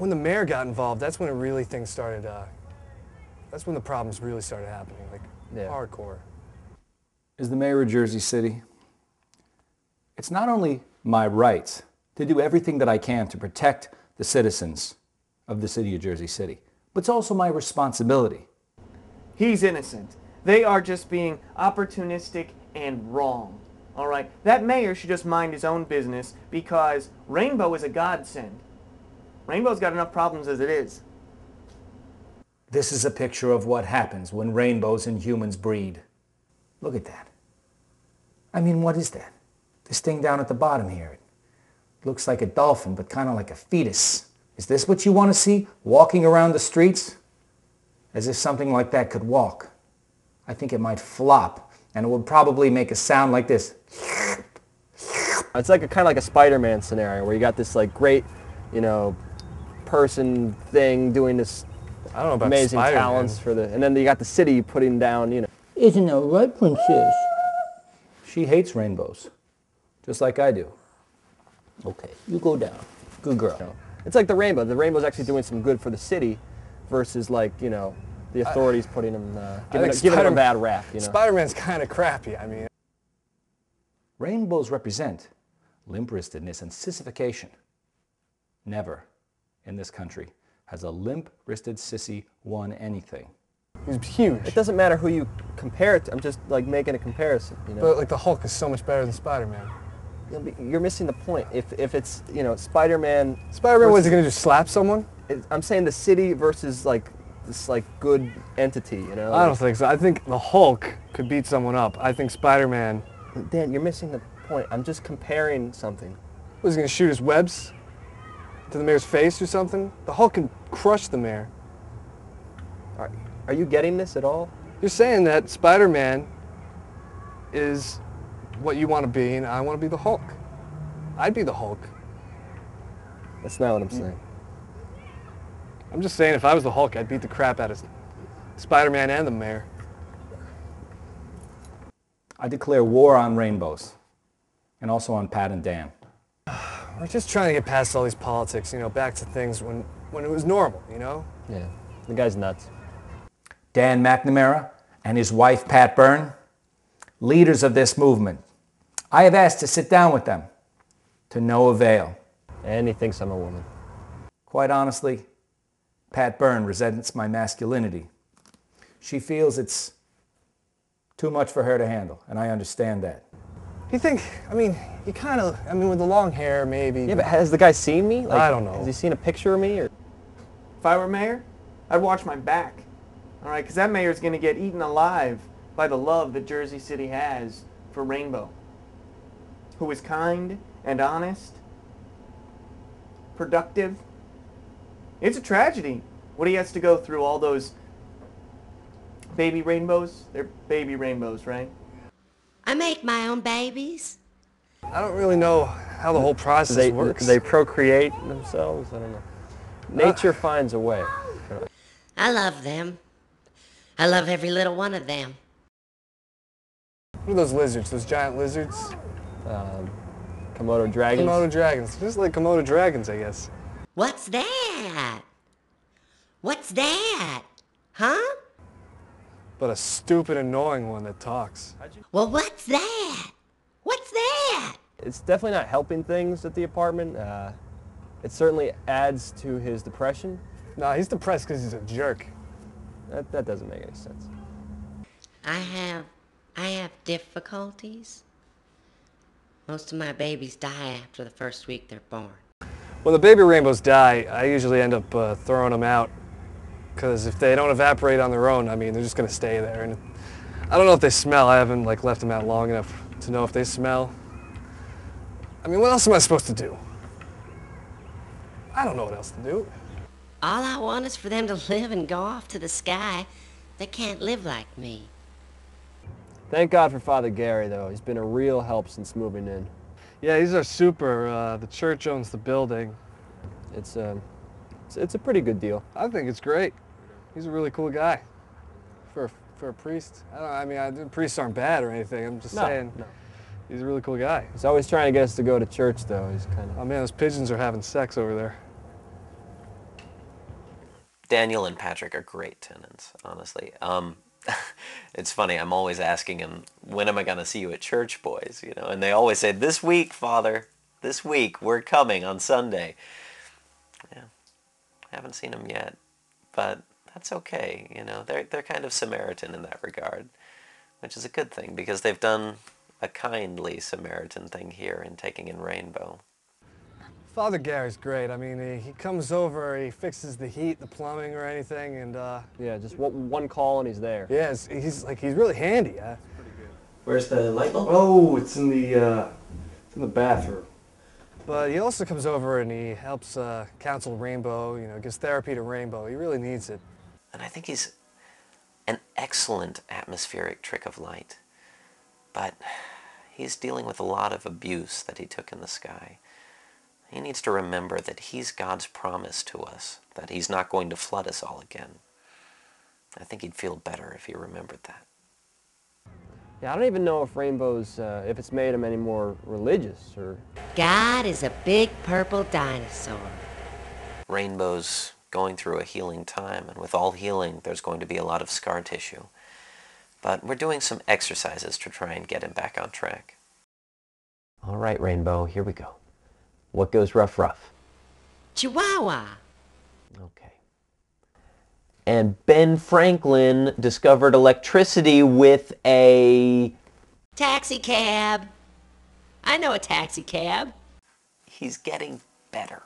when the mayor got involved, that's when it really things started, that's when the problems really started happening, like hardcore. As the mayor of Jersey City, it's not only my right to do everything that I can to protect the citizens of the city of Jersey City, but it's also my responsibility. He's innocent. They are just being opportunistic and wrong. All right? That mayor should just mind his own business because Rainbow is a godsend. Rainbow's got enough problems as it is. This is a picture of what happens when rainbows and humans breed. Look at that. I mean, what is that? This thing down at the bottom here. It looks like a dolphin, but kind of like a fetus. Is this what you want to see? Walking around the streets? As if something like that could walk. I think it might flop, and it would probably make a sound like this. It's like kind of like a Spider-Man scenario where you got this like great, you know, person thing doing this I don't know about amazing Spider-Man. talents for the, and then you got the city putting down, you know. Isn't that right, princess? She hates rainbows, just like I do. Okay, you go down. Good girl. You know, it's like the rainbow. The rainbow's actually doing some good for the city versus like, you know, the authorities putting them, giving them a bad rap, you know. Spider-Man's kind of crappy, I mean. Rainbows represent limp-wristedness and sissification. Never in this country has a limp-wristed sissy won anything. He's huge. It doesn't matter who you compare it to. I'm just like making a comparison, you know. But like the Hulk is so much better than Spider-Man. You're missing the point. If it's, you know, Spider-Man... Spider-Man, was he going to just slap someone? I'm saying the city versus like this like good entity, you know. I don't think so. I think the Hulk could beat someone up. I think Spider-Man... Dan, you're missing the point. I'm just comparing something. Was he going to shoot his webs to the mayor's face or something? The Hulk can crush the mayor. Are you getting this at all? You're saying that Spider-Man is what you want to be, and I want to be the Hulk. I'd be the Hulk. That's not what I'm saying. I'm just saying if I was the Hulk, I'd beat the crap out of Spider-Man and the mayor. I declare war on rainbows, and also on Pat and Dan. We're just trying to get past all these politics, you know, back to things when it was normal, you know? Yeah, the guy's nuts. Dan McNamara and his wife Pat Byrne, leaders of this movement. I have asked to sit down with them, to no avail. And he thinks I'm a woman. Quite honestly, Pat Byrne resents my masculinity. She feels it's too much for her to handle, and I understand that. You think, I mean, you kind of, I mean, with the long hair, maybe. Yeah, but has the guy seen me? Like, I don't know. Has he seen a picture of me? Or? If I were mayor, I'd watch my back. All right, because that mayor's going to get eaten alive by the love that Jersey City has for Rainbow, who is kind and honest, productive. It's a tragedy what he has to go through, all those baby rainbows. They're baby rainbows, right? I make my own babies. I don't really know how the whole process works. They procreate themselves? I don't know. Nature finds a way. I love them. I love every little one of them. What are those lizards? Those giant lizards? Komodo dragons? Komodo dragons. Just like Komodo dragons, I guess. What's that? What's that? Huh? But a stupid, annoying one that talks. Well, what's that? What's that? It's definitely not helping things at the apartment. It certainly adds to his depression. Nah, he's depressed because he's a jerk. That doesn't make any sense. I have difficulties. Most of my babies die after the first week they're born. When the baby rainbows die, I usually end up throwing them out. Because if they don't evaporate on their own, I mean, they're just going to stay there. And I don't know if they smell. I haven't like left them out long enough to know if they smell. I mean, what else am I supposed to do? I don't know what else to do. All I want is for them to live and go off to the sky. They can't live like me. Thank God for Father Gary, though. He's been a real help since moving in. Yeah, he's our super. The church owns the building. It's a pretty good deal. I think it's great. He's a really cool guy for a priest. I mean, priests aren't bad or anything. I'm just saying. No. He's a really cool guy. He's always trying to get us to go to church, though. He's kind of... Oh man, those pigeons are having sex over there. Daniel and Patrick are great tenants, honestly. It's funny, I'm always asking them, when am I going to see you at church, boys? You know, and they always say, this week, Father, this week, we're coming on Sunday. Yeah, haven't seen them yet, but that's okay. You know, they're kind of Samaritan in that regard, which is a good thing, because they've done a kindly Samaritan thing here in taking in Rainbow. Father Gary's great. I mean, he comes over, he fixes the heat, the plumbing, or anything, and Yeah, just one call and he's there. yeah, he's really handy. Where's the light bulb? Oh, it's in the bathroom. But he also comes over and he helps counsel Rainbow. You know, gives therapy to Rainbow. He really needs it. And I think he's an excellent atmospheric trick of light, but he's dealing with a lot of abuse that he took in the sky. He needs to remember that he's God's promise to us, that he's not going to flood us all again. I think he'd feel better if he remembered that. Yeah, I don't even know if Rainbow's, if it's made him any more religious or... God is a big purple dinosaur. Rainbow's going through a healing time, and with all healing, there's going to be a lot of scar tissue. But we're doing some exercises to try and get him back on track. All right, Rainbow, here we go. What goes rough, rough? Chihuahua. Okay. And Ben Franklin discovered electricity with a... Taxi cab. I know a taxi cab. He's getting better.